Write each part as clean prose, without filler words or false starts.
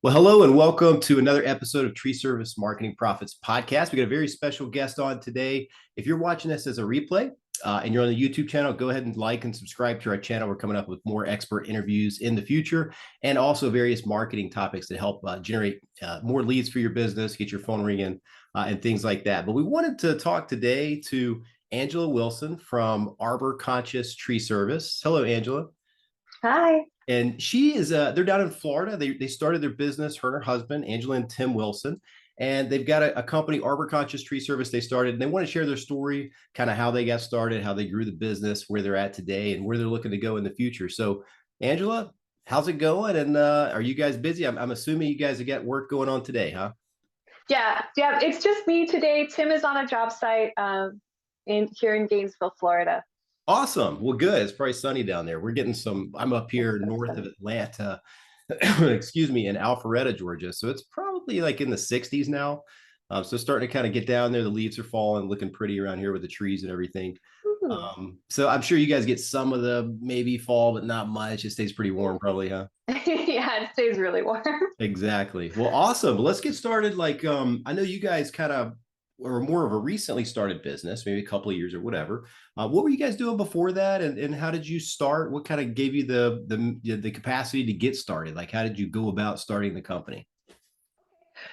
Well, hello and welcome to another episode of Tree Service Marketing Profits Podcast. We got a very special guest on today. If you're watching this as a replay and you're on the YouTube channel, go ahead and like and subscribe to our channel. We're coming up with more expert interviews in the future and also various marketing topics that help generate more leads for your business, get your phone ringing, and things like that. But we wanted to talk today to Angela Wilson from Arbor Conscious Tree Service. Hello, Angela. Hi. And she is they're down in Florida. They started their business, her and her husband, Angela and Tim Wilson. And they've got a company, Arbor Conscious Tree Service, they started. And they want to share their story, kind of how they got started, how they grew the business, where they're at today, and where they're looking to go in the future. So, Angela, how's it going? And are you guys busy? I'm assuming you guys have got work going on today, huh? Yeah. It's just me today. Tim is on a job site here in Gainesville, Florida. Awesome. Well, good. It's probably sunny down there. We're getting some, I'm up It's here so north of sunny. Atlanta, excuse me, in Alpharetta, Georgia. So it's probably like in the 60s now. So starting to kind of get down there. The leaves are falling, looking pretty around here with the trees and everything. Ooh. So I'm sure you guys get some of the maybe fall, but not much. It stays pretty warm, probably, huh? Yeah, it stays really warm. Exactly. Well, awesome. Let's get started. Like, I know you guys kind of or more of a recently started business, maybe a couple of years or whatever. What were you guys doing before that, and how did you start? What kind of gave you the capacity to get started? Like, how did you go about starting the company?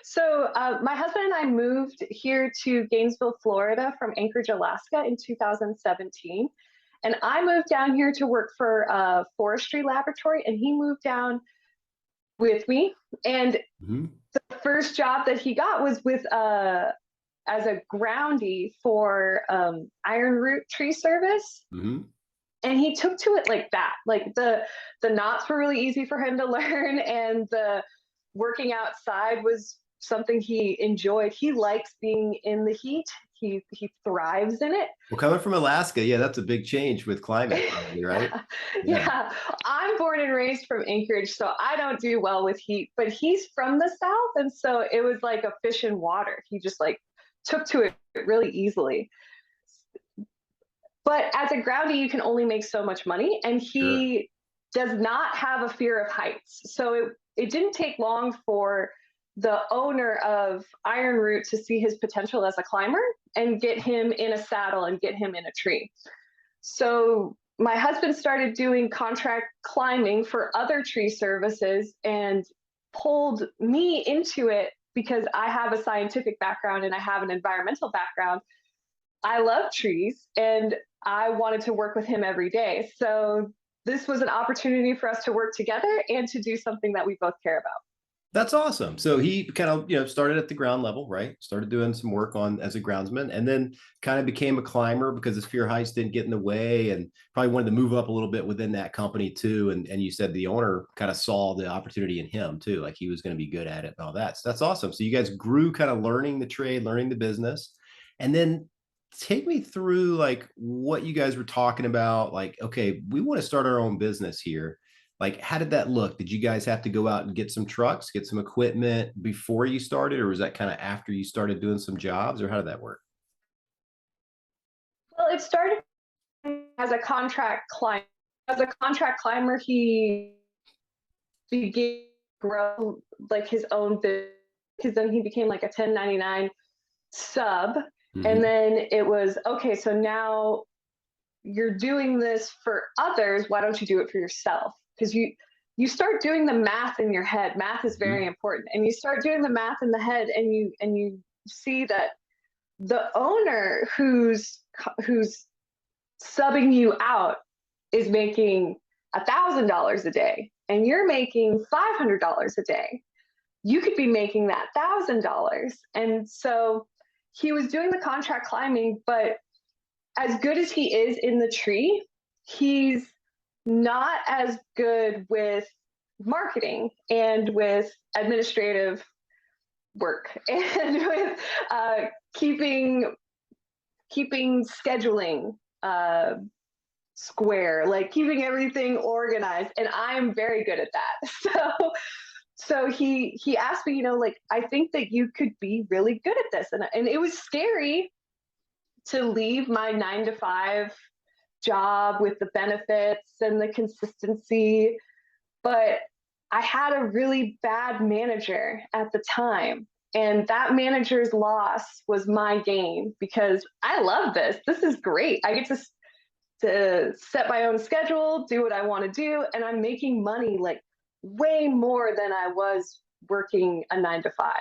So my husband and I moved here to Gainesville, Florida from Anchorage, Alaska in 2017. And I moved down here to work for a forestry laboratory, and he moved down with me. And Mm-hmm. the first job that he got was with as a groundie for Iron Root Tree Service. Mm-hmm. And he took to it like that. Like the knots were really easy for him to learn, and the working outside was something he enjoyed. He likes being in the heat. He thrives in it. Well, coming from Alaska, yeah, that's a big change with climate, probably, right? Yeah, Yeah. yeah. I'm born and raised from Anchorage, so I don't do well with heat. But he's from the South, and so it was like a fish in water. He just like took to it really easily. But as a groundie, you can only make so much money, and Sure. he does not have a fear of heights. So it didn't take long for the owner of Iron Root to see his potential as a climber and get him in a saddle and get him in a tree. So my husband started doing contract climbing for other tree services and pulled me into it because I have a scientific background and I have an environmental background. I love trees and I wanted to work with him every day. So this was an opportunity for us to work together and to do something that we both care about. That's awesome. So he kind of, started at the ground level, right? Started doing some work on as a groundsman and then kind of became a climber because his fear of heights didn't get in the way and probably wanted to move up a little bit within that company too. And you said the owner kind of saw the opportunity in him too, like he was going to be good at it and all that. So that's awesome. So you guys grew kind of learning the trade, learning the business. And then take me through like what you guys were talking about. Like, okay, we want to start our own business here. Like, how did that look? Did you guys have to go out and get some trucks, get some equipment before you started, or was that kind of after you started doing some jobs, or how did that work? Well, it started as a contract climber. As a contract climber, he began to grow like his own business because then he became like a 1099 sub. And Mm-hmm. then it was okay, so now you're doing this for others, why don't you do it for yourself? Because you start doing the math in your head. Math is Mm-hmm. very important, and you start doing the math in the head, and you see that the owner who's subbing you out is making $1,000 a day, and you're making $500 a day. You could be making that $1,000, and so he was doing the contract climbing, but as good as he is in the tree, he's not as good with marketing and with administrative work and with keeping scheduling square, like keeping everything organized. And I'm very good at that. So he asked me, like, I think that you could be really good at this, and it was scary to leave my 9 to 5 job with the benefits and the consistency. But I had a really bad manager at the time. And that manager's loss was my gain because I love this. This is great. I get to set my own schedule, do what I want to do, and I'm making money like way more than I was working a 9 to 5.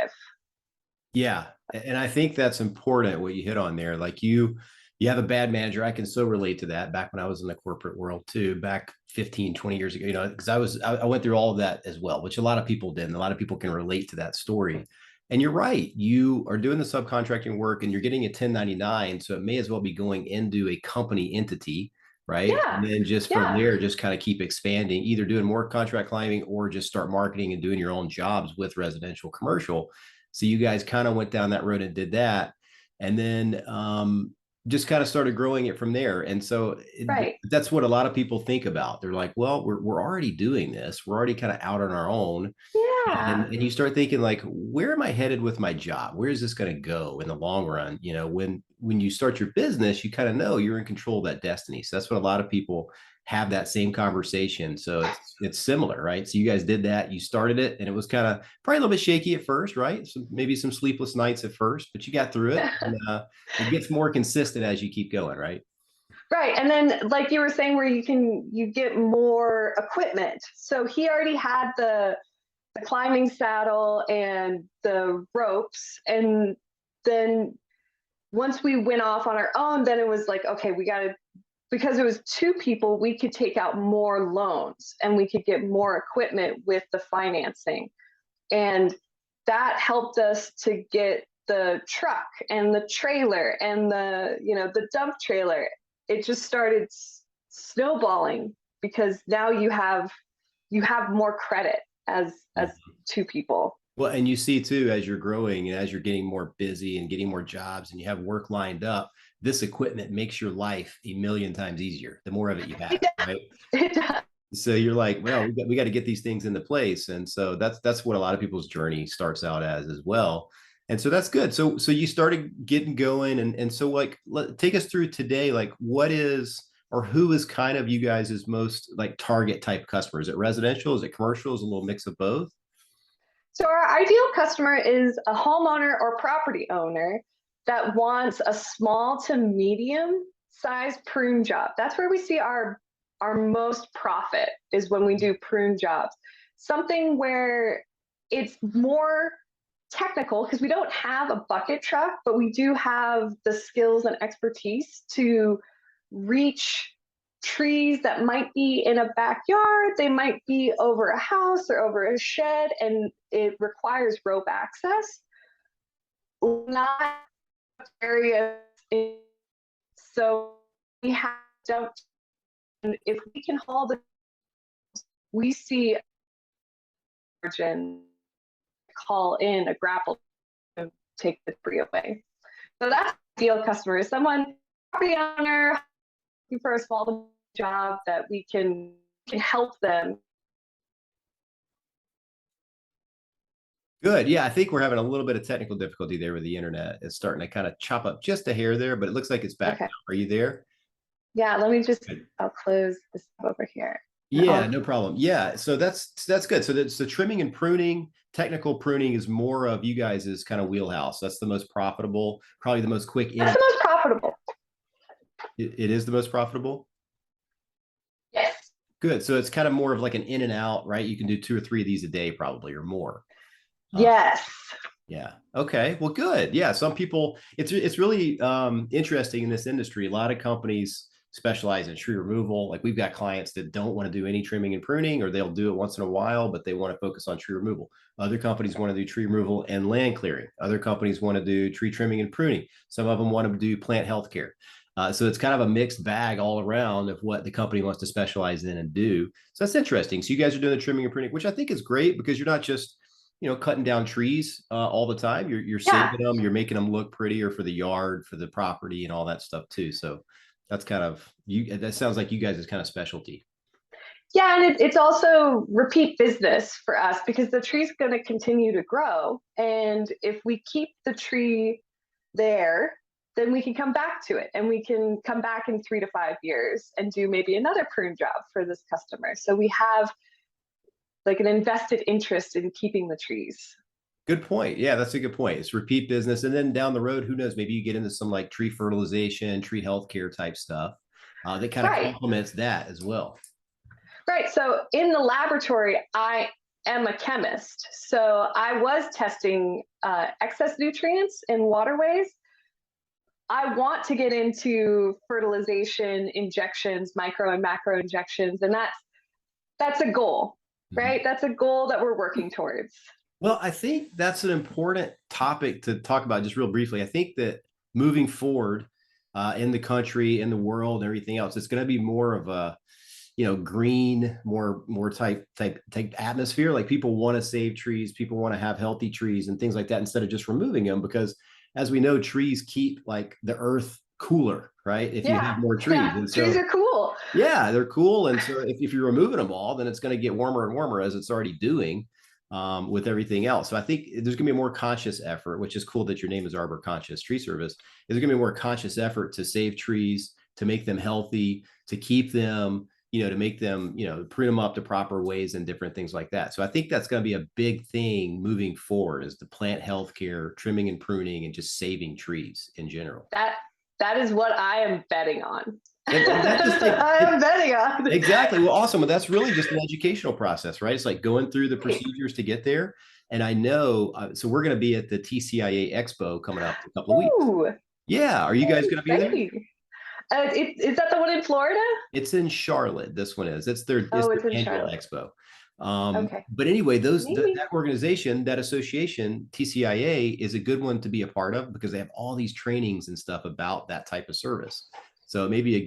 Yeah. And I think that's important what you hit on there. Like you have a bad manager. I can so relate to that back when I was in the corporate world too, back 15, 20 years ago, because I went through all of that as well, which a lot of people did. And a lot of people can relate to that story. And you're right. You are doing the subcontracting work and you're getting a 1099. So it may as well be going into a company entity, right? Yeah, And then just from yeah, there, just kind of keep expanding, either doing more contract climbing or just start marketing and doing your own jobs with residential commercial. So you guys kind of went down that road and did that. And then just kind of started growing it from there. And so right. that's what a lot of people think about. They're like, well, we're already doing this. We're already kind of out on our own. Yeah, And you start thinking like, where am I headed with my job? Where is this going to go in the long run? When you start your business, you kind of know you're in control of that destiny. So that's what a lot of people have, that same conversation. So it's similar, right? So you guys did that, you started it, and it was kind of probably a little bit shaky at first, right? So maybe some sleepless nights at first, but you got through it. And it gets more consistent as you keep going, right? right. And then, like you were saying, where you get more equipment. So he already had the climbing saddle and the ropes, and then once we went off on our own, then it was like, okay, we got to, because it was two people, we could take out more loans and we could get more equipment with the financing. And that helped us to get the truck and the trailer and the dump trailer. It just started snowballing because now you have more credit as two people. Well, and you see too, as you're growing and as you're getting more busy and getting more jobs and you have work lined up, this equipment makes your life a million times easier the more of it you have, right? It does. So you're like, well, we got to get these things into place. And so that's what a lot of people's journey starts out as well. And so that's good. So you started getting going, and so like take us through today, like what is or who is kind of you guys' most like target type customer? Is it residential? Is it commercial? Is it a little mix of both? So our ideal customer is a homeowner or property owner that wants a small to medium size prune job. That's where we see our most profit, is when we do prune jobs. Something where it's more technical because we don't have a bucket truck, but we do have the skills and expertise to reach trees that might be in a backyard, they might be over a house or over a shed, and it requires rope access. Not areas, so we have dumped. And if we can haul we see margin, call in a grapple to take the debris away. So that's ideal customer is someone, property owner, looking for a small job that we can help them. Good. Yeah, I think we're having a little bit of technical difficulty there with the internet. It's starting to kind of chop up just a hair there, but it looks like it's back Okay. now. Are you there? Yeah, let me just, Good. I'll close this over here. And Yeah, no problem. Yeah, so that's good. So that's the trimming and pruning. Technical pruning is more of you guys' kind of wheelhouse. That's the most profitable, probably the most quick in. That's the most profitable. It is the most profitable. Yes. Good. So it's kind of more of like an in and out, right? You can do 2 or 3 of these a day, probably, or more. Uh, Yes. yeah. Okay. Well, good. Yeah. Some people, it's really interesting in this industry. A lot of companies specialize in tree removal. Like we've got clients that don't want to do any trimming and pruning, or they'll do it once in a while, but they want to focus on tree removal. Other companies want to do tree removal and land clearing. Other companies want to do tree trimming and pruning. Some of them want to do plant health care. So it's kind of a mixed bag all around of what the company wants to specialize in and do. So that's interesting. So you guys are doing the trimming and pruning, which I think is great because you're not just cutting down trees all the time. You're Yeah. saving them. You're making them look prettier for the yard, for the property, and all that stuff too. So that's kind of you. That sounds like you guys' kind of specialty. Yeah, and it's also repeat business for us because the tree's going to continue to grow. And if we keep the tree there, then we can come back to it and we can come back in 3 to 5 years and do maybe another prune job for this customer. So we have like an invested interest in keeping the trees. Good point. Yeah, that's a good point. It's repeat business. And then down the road, who knows, maybe you get into some like tree fertilization, tree healthcare type stuff that kind of Right. complements that as well. Right. So in the laboratory, I am a chemist. So I was testing excess nutrients in waterways. I want to get into fertilization, injections, micro and macro injections, and that's a goal, Mhm. right? That's a goal that we're working towards. Well, I think that's an important topic to talk about just real briefly. I think that moving forward in the country, in the world, and everything else, it's going to be more of a green, more type atmosphere. Like people want to save trees, people want to have healthy trees and things like that instead of just removing them, because as we know, trees keep like the earth cooler, right? If you have Yeah, more trees. yeah, And trees so are cool. yeah, they're cool. And so if you're removing them all, then it's going to get warmer and warmer as it's already doing with everything else. So I think there's going to be a more conscious effort, which is cool that your name is Arbor Conscious Tree Service. There's going to be a more conscious effort to save trees, to make them healthy, to keep them, to make them, prune them up to proper ways and different things like that. So I think that's going to be a big thing moving forward, is the plant healthcare, trimming and pruning, and just saving trees in general. That is what I am betting on. And that just I am betting on. exactly. Well, awesome. But that's really just an educational process, right? It's like going through the procedures to get there. And I know, so we're going to be at the TCIA Expo coming up in a couple of weeks. Ooh, Yeah. Are you guys going to be there? exciting. Is that the one in Florida? It's in Charlotte. This one is. It's Oh, their it's in annual Charlotte. expo. Okay. But anyway, Maybe. that organization, that association, TCIA, is a good one to be a part of because they have all these trainings and stuff about that type of service. So it may be a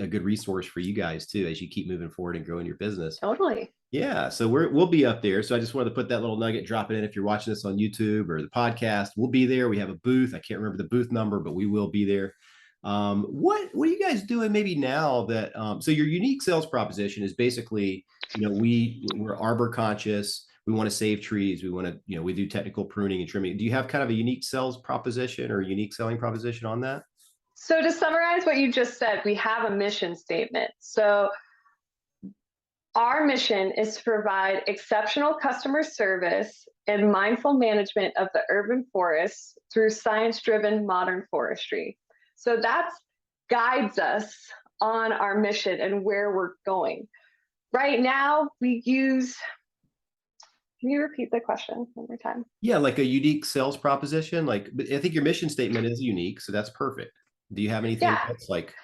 good resource for you guys too as you keep moving forward and growing your business. Totally. Yeah, so we'll be up there. So I just wanted to put that little nugget, drop it in. If you're watching this on YouTube or the podcast, we'll be there. We have a booth. I can't remember the booth number, but we will be there. What are you guys doing maybe now that so your unique sales proposition is basically, we're arbor conscious. We want to save trees. We want to, we do technical pruning and trimming. Do you have kind of a unique sales proposition or a unique selling proposition on that? So to summarize what you just said, we have a mission statement. So our mission is to provide exceptional customer service and mindful management of the urban forests through science-driven modern forestry. So that guides us on our mission and where we're going. Right now, we use, can you repeat the question one more time? Yeah, like a unique sales proposition. Like, but I think your mission statement is unique, so that's perfect. Do you have anything Yeah. that's like?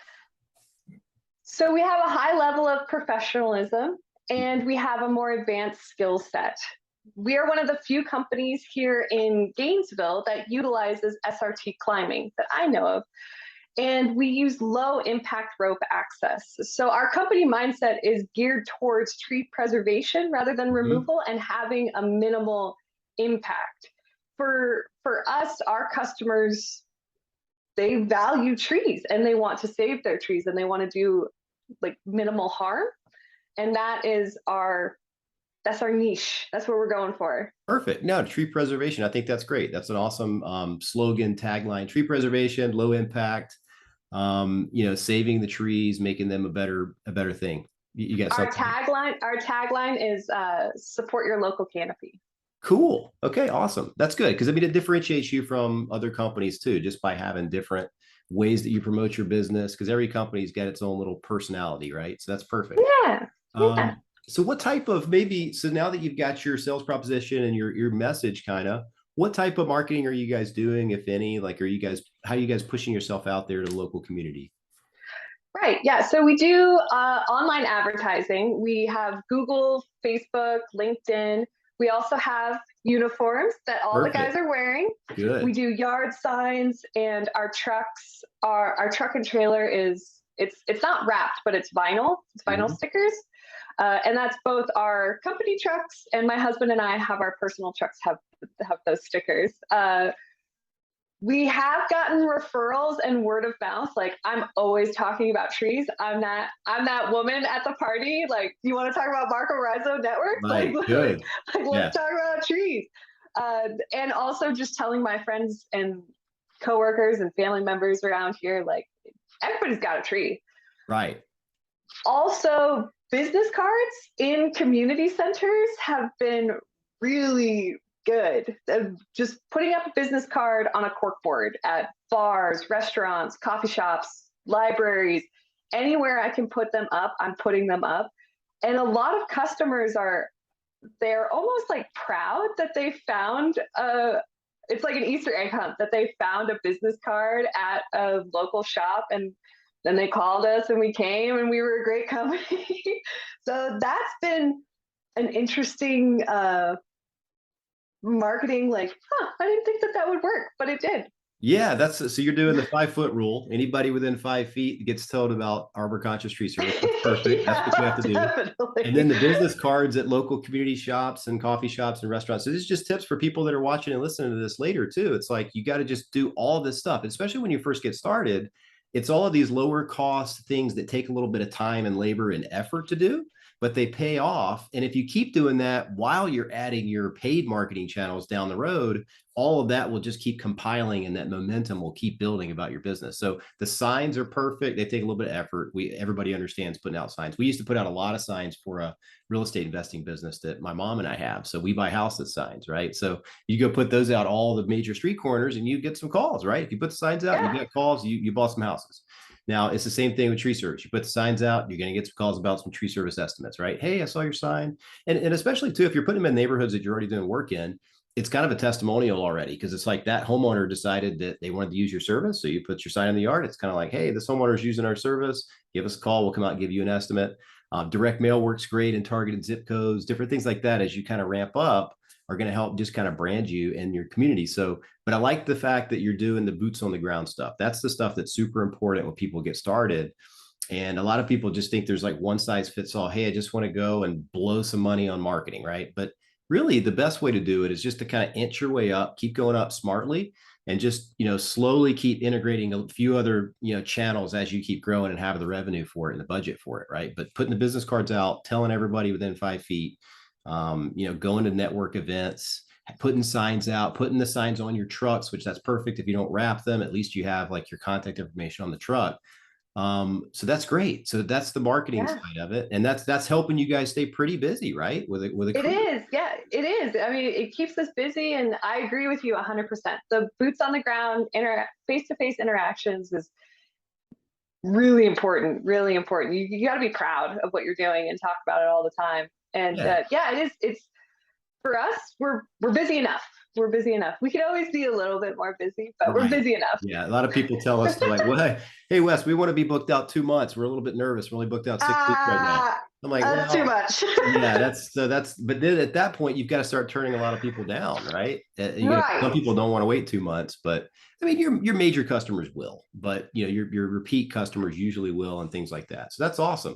So we have a high level of professionalism and we have a more advanced skill set. We are one of the few companies here in Gainesville that utilizes SRT climbing that I know of. And we use low impact rope access. So our company mindset is geared towards tree preservation rather than removal and having a minimal impact. For us, our customers, they value trees and they want to save their trees and they want to do like minimal harm. And that's our niche. That's what we're going for. Perfect. No, tree preservation. I think that's great. That's an awesome slogan, tagline. Tree preservation, low impact. Saving the trees, making them a better thing. You got Our something. tagline is support your local canopy. Cool. Okay, awesome. That's good because I mean it differentiates you from other companies too, just by having different ways that you promote your business. Because every company's got its own little personality, right? So that's perfect. Yeah. Yeah. So what type of maybe so now that you've got your sales proposition and your message kind of, what type of marketing are you guys doing, if any? Like how are you guys pushing yourself out there to the local community? Right. Yeah. So we do online advertising. We have Google, Facebook, LinkedIn. We also have uniforms that all the guys Perfect. are wearing. We Good. do yard signs, and our trucks our truck and trailer is it's not wrapped, but it's vinyl. It's vinyl Mhm. stickers. And that's both our company trucks and my husband and I have our personal trucks have those stickers. We have gotten referrals and word of mouth. Like I'm always talking about trees. I'm that woman at the party. Like, you want to talk about Marco Rizzo Network? Right. Good. Like Yeah. let's talk about trees. And also just telling my friends and coworkers and family members around here, like everybody's got a tree. Right. Also business cards in community centers have been really good. Just putting up a business card on a corkboard at bars, restaurants, coffee shops, libraries, anywhere I can put them up, I'm putting them up. And a lot of customers they're almost like proud that they found it's like an Easter egg hunt that they found a business card at a local shop, and then they called us and we came and we were a great company. So that's been an interesting marketing, like, I didn't think that that would work, but it did. Yeah, that's so you're doing the 5 foot rule. Anybody within 5 feet gets told about Arbor Conscious Tree Service. That's perfect. Yeah, That's what you have to do. definitely. And then the business cards at local community shops and coffee shops and restaurants. So this is just tips for people that are watching and listening to this later too. It's like you got to just do all this stuff, especially when you first get started. It's all of these lower cost things that take a little bit of time and labor and effort to do, but they pay off. And if you keep doing that while you're adding your paid marketing channels down the road, all of that will just keep compiling and that momentum will keep building about your business. So the signs are perfect. They take a little bit of effort. Everybody understands putting out signs. We used to put out a lot of signs for a real estate investing business that my mom and I have. So we buy houses signs, right? So you go put those out all the major street corners and you get some calls, right? If you put the signs out, you get calls, you bought some houses. Now it's the same thing with tree service. You put the signs out, you're going to get some calls about some tree service estimates, right? Hey, I saw your sign. And especially too, if you're putting them in neighborhoods that you're already doing work in, it's kind of a testimonial already, because it's like that homeowner decided that they wanted to use your service. So you put your sign in the yard. It's kind of like, hey, this homeowner is using our service. Give us a call. We'll come out and give you an estimate. Direct mail works great in targeted zip codes, different things like that. As you kind of ramp up, are going to help just kind of brand you in your community. So, but I like the fact that you're doing the boots on the ground stuff. That's the stuff that's super important when people get started. And a lot of people just think there's like one size fits all. Hey, I just want to go and blow some money on marketing, right? But really the best way to do it is just to kind of inch your way up, keep going up smartly, and just, slowly keep integrating a few other, channels as you keep growing and have the revenue for it and the budget for it, right? But putting the business cards out, telling everybody within 5 feet, going to network events, putting signs out, putting the signs on your trucks, which that's perfect. If you don't wrap them, at least you have like your contact information on the truck. So that's great. So that's the marketing side of it. And that's helping you guys stay pretty busy, right? With a It is. Yeah, it is. I mean, it keeps us busy, and I agree with you 100%. The boots on the ground, face-to-face interactions is really important, really important. You got to be proud of what you're doing and talk about it all the time. And it is. It's for us. We're busy enough. We're busy enough. We could always be a little bit more busy, but we're busy enough. Yeah, a lot of people tell us to like, well, hey, Wes, we want to be booked out 2 months. We're a little bit nervous. We're only booked out 6 weeks right now. I'm like, that's too much. Yeah, but then at that point, you've got to start turning a lot of people down, right? Right. Some people don't want to wait 2 months, but I mean, your major customers will, but your repeat customers usually will, and things like that. So that's awesome.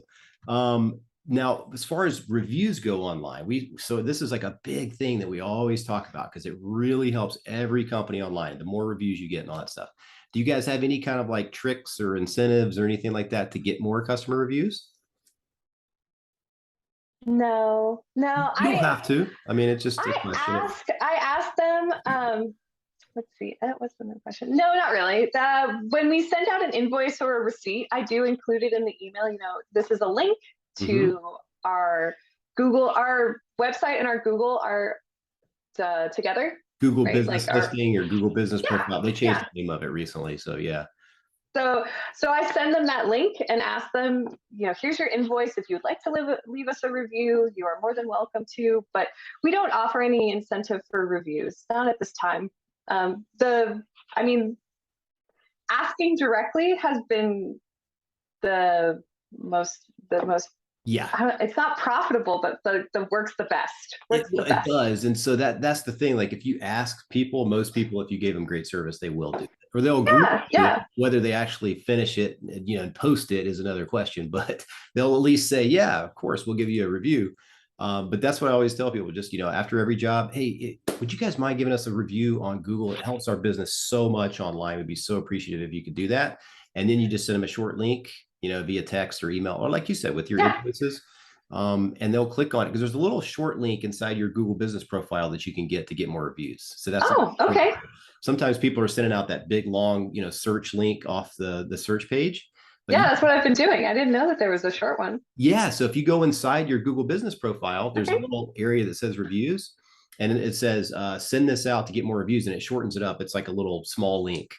Now, as far as reviews go online, so this is like a big thing that we always talk about, because it really helps every company online. The more reviews you get and all that stuff. Do you guys have any kind of like tricks or incentives or anything like that to get more customer reviews? No. You don't have to. I mean, it's just a question. I asked them, let's see, that was the question. No, not really. When we send out an invoice or a receipt, I do include it in the email. This is a link to our website and our Google are together. Google Business Listing or Google Business Profile. They changed the name of it recently. So yeah. So I send them that link and ask them, here's your invoice. If you'd like to leave us a review, you are more than welcome to. But we don't offer any incentive for reviews, not at this time. Asking directly has been the most. Yeah, it's not profitable, but the works the best. It does. And so that's the thing. Like if you ask people, most people, if you gave them great service, they will do it, or they'll agree. Whether they actually finish it, and post it is another question, but they'll at least say, yeah, of course, we'll give you a review. But that's what I always tell people, just, after every job, hey, would you guys mind giving us a review on Google? It helps our business so much online. We'd be so appreciative if you could do that. And then you just send them a short link, via text or email, or like you said, with your invoices, and they'll click on it, because there's a little short link inside your Google Business Profile that you can get to get more reviews. So that's okay. Sometimes people are sending out that big long, search link off the search page, But Yeah, that's what I've been doing. I didn't know that there was a short one. yeah, so if you go inside your Google business profile, there's a Okay. little area that says reviews, and it says send this out to get more reviews, and it shortens it up. It's like a little small link,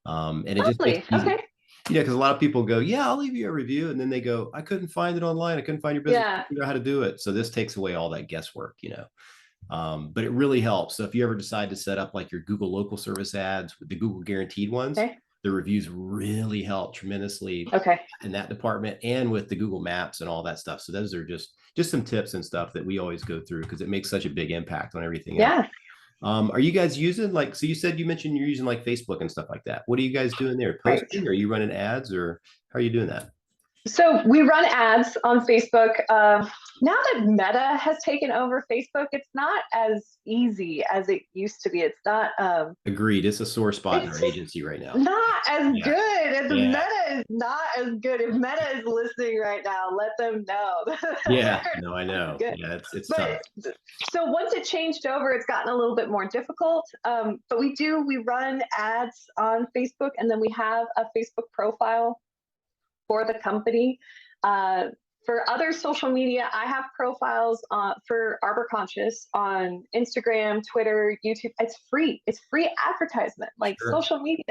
and it just makes Lovely. it easy. Okay. Yeah, because a lot of people go, yeah, I'll leave you a review, and then they go, I couldn't find it online. I couldn't find your business. I Yeah. couldn't figure out how to do it. So this takes away all that guesswork, but it really helps. So if you ever decide to set up like your Google local service ads with the Google guaranteed ones, Okay. the reviews really help tremendously Okay. in that department and with the Google Maps and all that stuff. So those are just some tips and stuff that we always go through because it makes such a big impact on everything else. Yeah. Are you guys using like, so you said you mentioned you're using like Facebook and stuff like that. What are you guys doing there? Right. Posting? Are you running ads or how are you doing that? So we run ads on Facebook. Now that Meta has taken over Facebook, it's not as easy as it used to be. It's not. Agreed. It's a sore spot in It's our just agency right now. not as Yeah. good. As Yeah. Meta is not as good. If Meta is listening right now, let them know. Yeah. No, I know. Good. Yeah. It's tough. But so once it changed over, it's gotten a little bit more difficult. But we run ads on Facebook, and then we have a Facebook profile for the company. For other social media, I have profiles for Arbor Conscious on Instagram, Twitter, YouTube. It's free. It's free advertisement. Like Sure. social media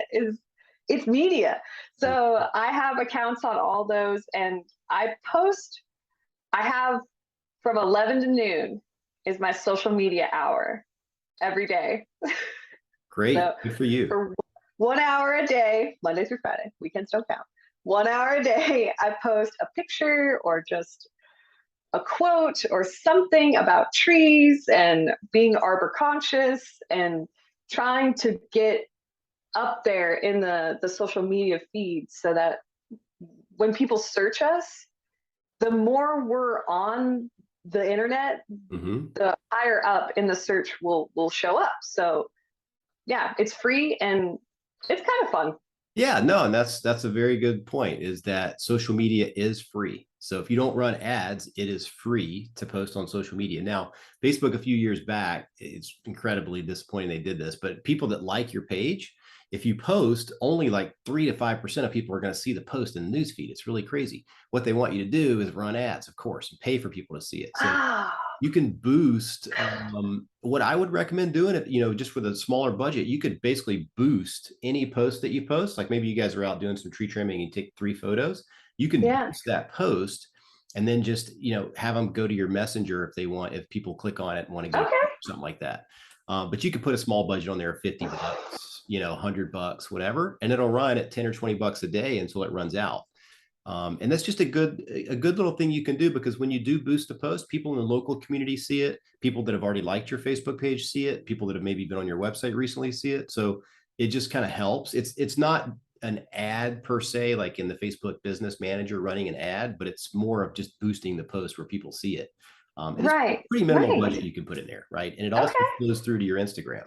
it's media. So I have accounts on all those, and I post. I have from 11 to noon is my social media hour every day. Great. So Good for you. for 1 hour a day, Monday through Friday, weekends don't count. 1 hour a day, I post a picture or just a quote or something about trees and being arbor conscious and trying to get up there in the social media feed so that when people search us, the more we're on the internet, Mm-hmm. the higher up in the search will show up. So yeah, it's free and it's kind of fun. Yeah, no, and that's a very good point is that social media is free. So if you don't run ads, it is free to post on social media. Now, Facebook a few years back, it's incredibly disappointing they did this, but people that like your page, if you post, only like 3 to 5% of people are going to see the post in the newsfeed. It's really crazy. What they want you to do is run ads, of course, and pay for people to see it. So Ah, you can boost what I would recommend doing it, just with a smaller budget, you could basically boost any post that you post. Like maybe you guys are out doing some tree trimming and you take 3 photos. You can yeah. boost that post and then just, have them go to your messenger if they want, if people click on it and want to go Okay. something like that. But you could put a small budget on there, $50, $100, whatever, and it'll run at 10 or $20 a day until it runs out. And that's just a good little thing you can do because when you do boost a post, people in the local community see it. People that have already liked your Facebook page see it. People that have maybe been on your website recently see it. So it just kind of helps. It's not an ad per se, like in the Facebook Business Manager running an ad, but it's more of just boosting the post where people see it. And it's Right. pretty minimal Right. budget you can put in there, right? And it also Okay. flows through to your Instagram,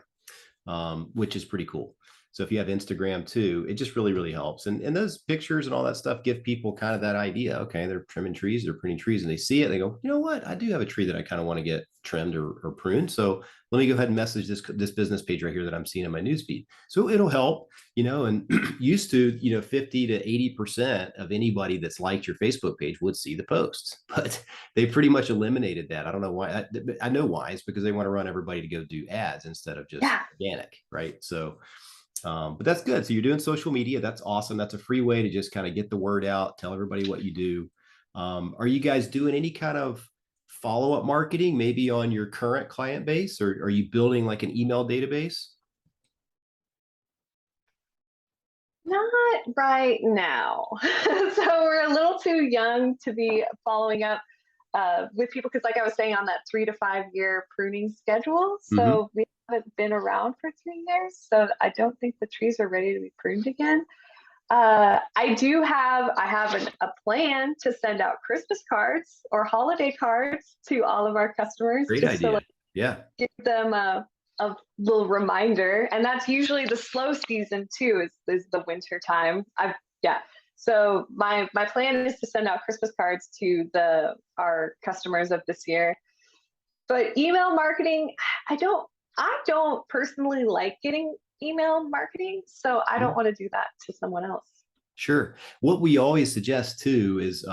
which is pretty cool. So if you have Instagram too, it just really, really helps. And those pictures and all that stuff give people kind of that idea. Okay, they're trimming trees, they're pruning trees, and they see it. They go, you know what? I do have a tree that I kind of want to get trimmed or pruned. So let me go ahead and message this business page right here that I'm seeing in my newsfeed. So it'll help, and used to, 50 to 80% of anybody that's liked your Facebook page would see the posts, but they pretty much eliminated that. I don't know why. I know why. It's because they want to run everybody to go do ads instead of just Yeah. organic, right? So but that's good. So you're doing social media. That's awesome. That's a free way to just kind of get the word out, tell everybody what you do. Are you guys doing any kind of follow-up marketing, maybe on your current client base, or are you building like an email database? Not right now. So we're a little too young to be following up with people because, like I was saying, on that 3 to 5 year pruning schedule. Mm-hmm. So we haven't been around for 3 years. So I don't think the trees are ready to be pruned again. I have a plan to send out Christmas cards or holiday cards to all of our customers Great just to idea. like Yeah. give them a little reminder. And that's usually the slow season too, is the winter time. Yeah. So my plan is to send out Christmas cards to our customers of this year. But email marketing, I don't personally like getting email marketing, so I don't want to do that to someone else. Sure. What we always suggest too is,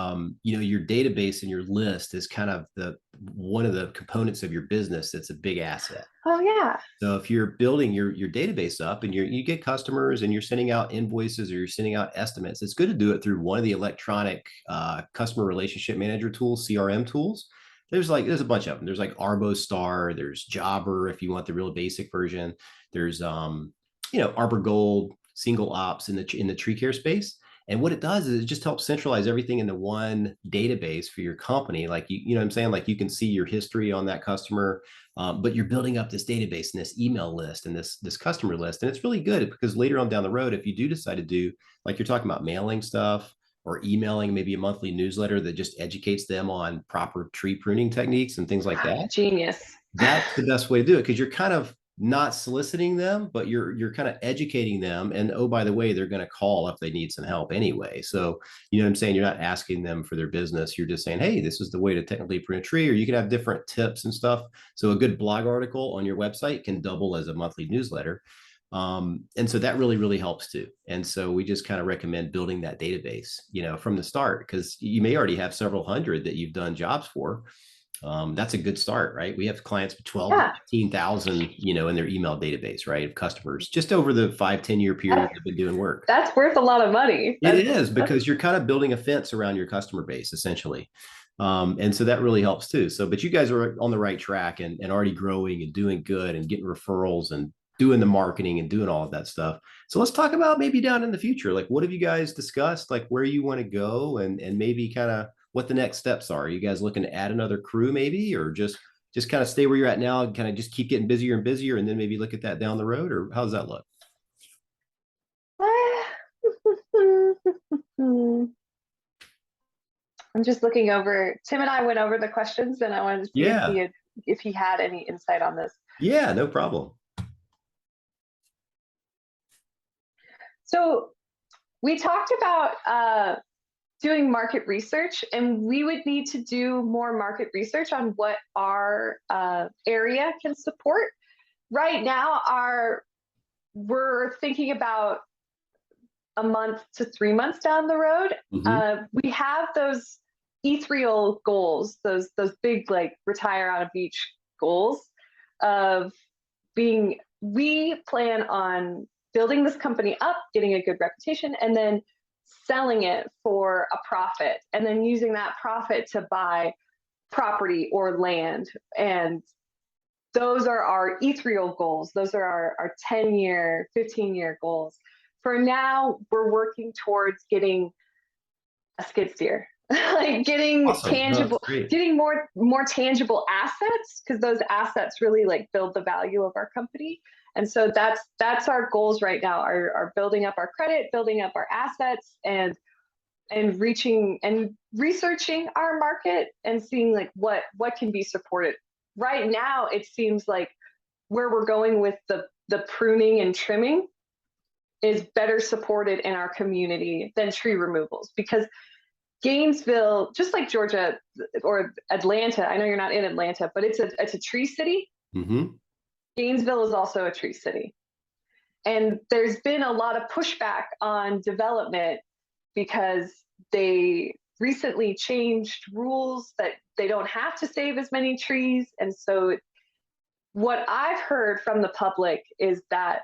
your database and your list is kind of the one of the components of your business that's a big asset. Oh yeah. So if you're building your database up and you get customers and you're sending out invoices or you're sending out estimates, it's good to do it through one of the electronic customer relationship manager tools, CRM tools. There's a bunch of them. There's like Arbo Star, there's Jobber if you want the real basic version. There's Arbor Gold, Single Ops in the tree care space. And what it does is it just helps centralize everything into one database for your company. Like you know what I'm saying? Like you can see your history on that customer, but you're building up this database and this email list and this customer list. And it's really good because later on down the road, if you do decide to do, like you're talking about, mailing stuff or emailing maybe a monthly newsletter that just educates them on proper tree pruning techniques and things like that, Genius. that's the best way to do it, because you're kind of not soliciting them, but you're kind of educating them. And oh, by the way, they're going to call if they need some help anyway. So you know what I'm saying? You're not asking them for their business. You're just saying, hey, this is the way to technically prune a tree, or you can have different tips and stuff. So a good blog article on your website can double as a monthly newsletter. And so that really, really helps too. And so we just kind of recommend building that database, from the start, because you may already have several hundred that you've done jobs for. That's a good start, right? We have clients with 12 to Yeah. 15,000, in their email database, right? Of customers just over the 5-10 year period they've been doing work. That's worth a lot of money. It is, because you're kind of building a fence around your customer base, essentially. And so that really helps too. So, but you guys are on the right track and already growing and doing good and getting referrals and doing the marketing and doing all of that stuff. So let's talk about maybe down in the future. Like, what have you guys discussed? Like where you want to go and maybe kind of what the next steps are. Are you guys looking to add another crew maybe, or just kind of stay where you're at now and kind of just keep getting busier and busier and then maybe look at that down the road, or how does that look? I'm just looking over. Tim and I went over the questions, and I wanted to see Yeah. if he had any insight on this. Yeah, no problem. So we talked about doing market research, and we would need to do more market research on what our area can support. Right now, we're thinking about a month to 3 months down the road. Mm-hmm. We have those ethereal goals, those big like retire on a beach goals of being. We plan on building this company up, getting a good reputation, and then selling it for a profit, and then using that profit to buy property or land. And those are our ethereal goals. Those are our 10-year, 15-year goals. For now, we're working towards getting a skid steer, like getting Awesome. No, that's tangible, great. getting more tangible assets, because those assets really like build the value of our company. And so that's our goals right now, are building up our credit, building up our assets, and reaching and researching our market and seeing like what can be supported. Right now, it seems like where we're going with the pruning and trimming is better supported in our community than tree removals, because Gainesville, just like Georgia or Atlanta, I know you're not in Atlanta, but it's a tree city. Mm-hmm. Gainesville is also a tree city. And there's been a lot of pushback on development because they recently changed rules that they don't have to save as many trees. And so what I've heard from the public is that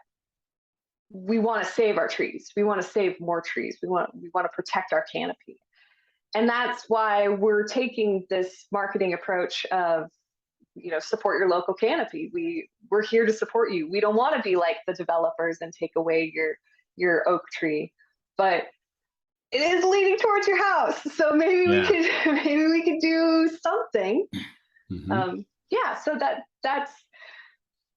we want to save our trees. We want to save more trees. We want to protect our canopy. And that's why we're taking this marketing approach of, support your local canopy. We're here to support you. We don't want to be like the developers and take away your oak tree, but it is leading towards your house. So maybe Yeah. we could do something. Mm-hmm. Yeah. So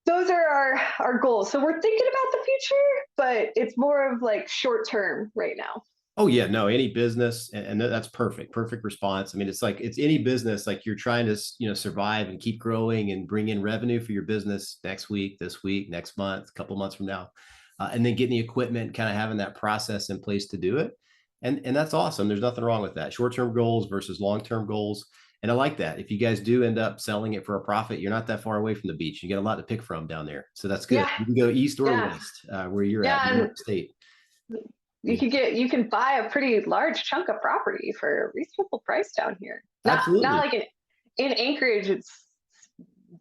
those are our goals. So we're thinking about the future, but it's more of like short term right now. Oh yeah, no, any business, and that's perfect response. I mean, it's like it's any business, like you're trying to, survive and keep growing and bring in revenue for your business next week, this week, next month, a couple months from now, and then getting the equipment, kind of having that process in place to do it, and that's awesome. There's nothing wrong with that. Short-term goals versus long-term goals, and I like that. If you guys do end up selling it for a profit, you're not that far away from the beach. You get a lot to pick from down there, so that's good. Yeah. You can go east or Yeah. west, where you're at Yeah. in New And York State. you can buy a pretty large chunk of property for a reasonable price down here. Not Absolutely. like in Anchorage, it's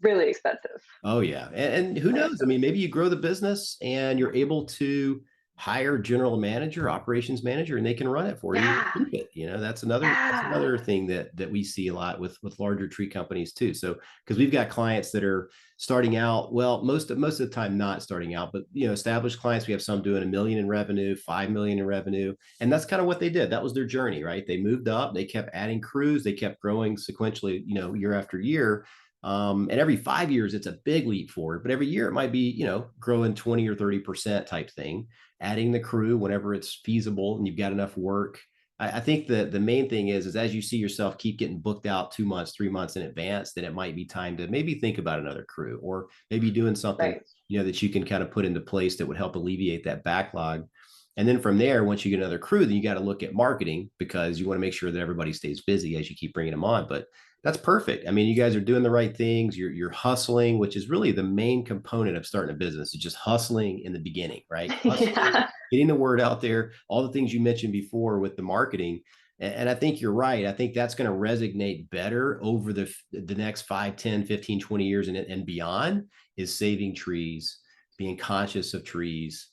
really expensive. Oh yeah. And who knows? I mean, maybe you grow the business and you're able to hire general manager, operations manager, and they can run it for you. Yeah, Keep it. That's yeah. another thing that we see a lot with larger tree companies too. So because we've got clients that are starting out, well, most of the time not starting out, but established clients, we have some doing 1 million in revenue, 5 million in revenue. And that's kind of what they did. That was their journey, right? They moved up, they kept adding crews, they kept growing sequentially, year after year. And every 5 years, it's a big leap forward, but every year it might be, growing 20 or 30% type thing, adding the crew whenever it's feasible and you've got enough work. I think that the main thing is as you see yourself keep getting booked out 2 months, 3 months in advance, then it might be time to maybe think about another crew or maybe doing something, Right. that you can kind of put into place that would help alleviate that backlog. And then from there, once you get another crew, then you got to look at marketing because you want to make sure that everybody stays busy as you keep bringing them on. But that's perfect. I mean, you guys are doing the right things. You're hustling, which is really the main component of starting a business. Is just hustling in the beginning, right? Hustling, Yeah. getting the word out there, all the things you mentioned before with the marketing. And I think you're right. I think that's going to resonate better over the next 5, 10, 15, 20 years and beyond is saving trees, being conscious of trees,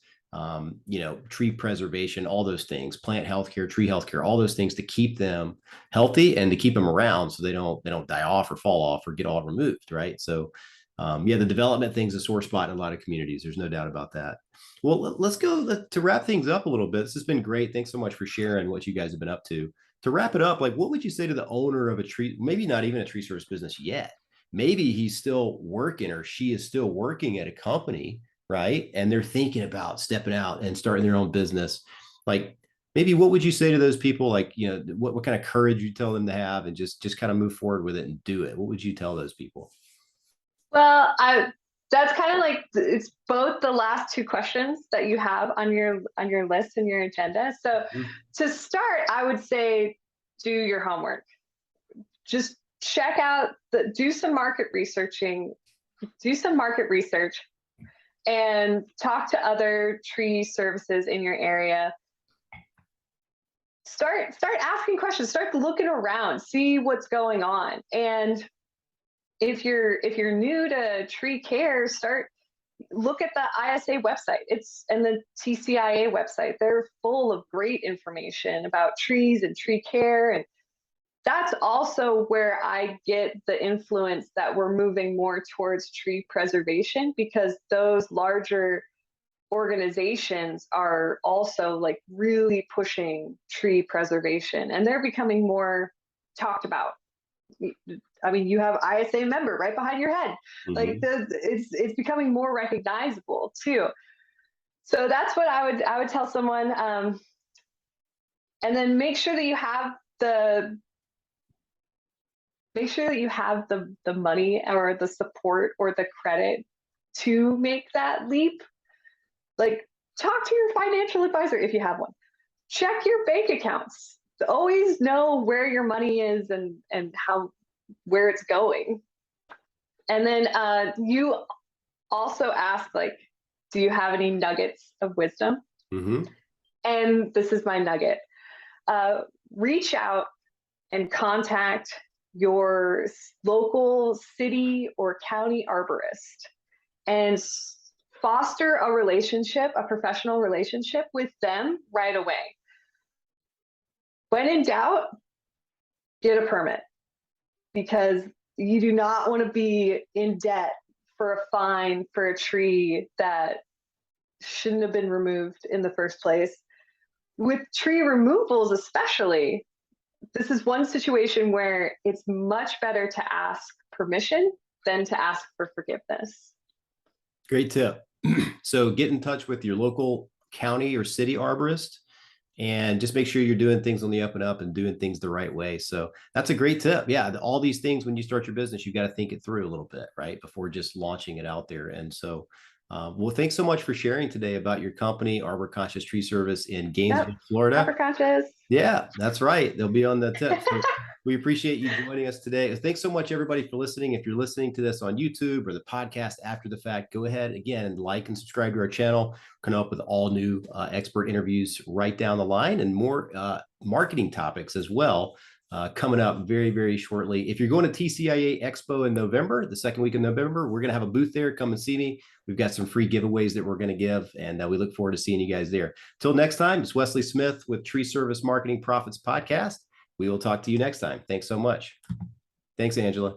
tree preservation, all those things, plant healthcare, tree healthcare, all those things to keep them healthy and to keep them around so they don't die off or fall off or get all removed, right? So the development thing's a sore spot in a lot of communities. There's no doubt about that. Well, let's go to wrap things up a little bit. This has been great. Thanks so much for sharing what you guys have been up to. To wrap it up, like what would you say to the owner of a tree, maybe not even a tree service business yet? Maybe he's still working or she is still working at a company, right? And they're thinking about stepping out and starting their own business. Like maybe what would you say to those people? Like, what kind of courage you tell them to have and just kind of move forward with it and do it? What would you tell those people? Well, I that's kind of like it's both the last two questions that you have on your list and your agenda. So Mhm. to start, I would say do your homework. Just check out do some market researching, do some market research and talk to other tree services in your area. Start asking questions, start looking around, see what's going on. And if you're new to tree care, start look at the ISA website. It's and the TCIA website. They're full of great information about trees and tree care. And that's also where I get the influence that we're moving more towards tree preservation because those larger organizations are also like really pushing tree preservation and they're becoming more talked about. I mean, you have ISA member right behind your head. Like Mhm. it's becoming more recognizable too. So that's what I would tell someone. And then make sure that you have the money or the support or the credit to make that leap. Like talk to your financial advisor if you have one. Check your bank accounts. Always know where your money is and how where it's going. And then you also ask like, do you have any nuggets of wisdom? Mhm. And this is my nugget. Uh, Reach out and contact your local city or county arborist and foster a relationship, a professional relationship with them right away. When in doubt, get a permit because you do not want to be in debt for a fine for a tree that shouldn't have been removed in the first place. With tree removals, especially, this is one situation where it's much better to ask permission than to ask for forgiveness. Great tip. So get in touch with your local county or city arborist and just make sure you're doing things on the up and up and doing things the right way. So that's a great tip. Yeah, all these things when you start your business, you got to think it through a little bit, right? Before just launching it out there. And so, well, thanks so much for sharing today about your company, Arbor Conscious Tree Service in Yep, Gainesville, Florida. Arbor Conscious. Yeah, that's right. They'll be on the tips. So We appreciate you joining us today. Thanks so much, everybody, for listening. If you're listening to this on YouTube or the podcast after the fact, go ahead again, like and subscribe to our channel. We're coming up with all new expert interviews right down the line and more marketing topics as well. Coming up very, very shortly. If you're going to TCIA Expo in November, the second week of November, we're going to have a booth there. Come and see me. We've got some free giveaways that we're going to give, and we look forward to seeing you guys there. Till next time, it's Wesley Smith with Tree Service Marketing Profits Podcast. We will talk to you next time. Thanks so much. Thanks, Angela.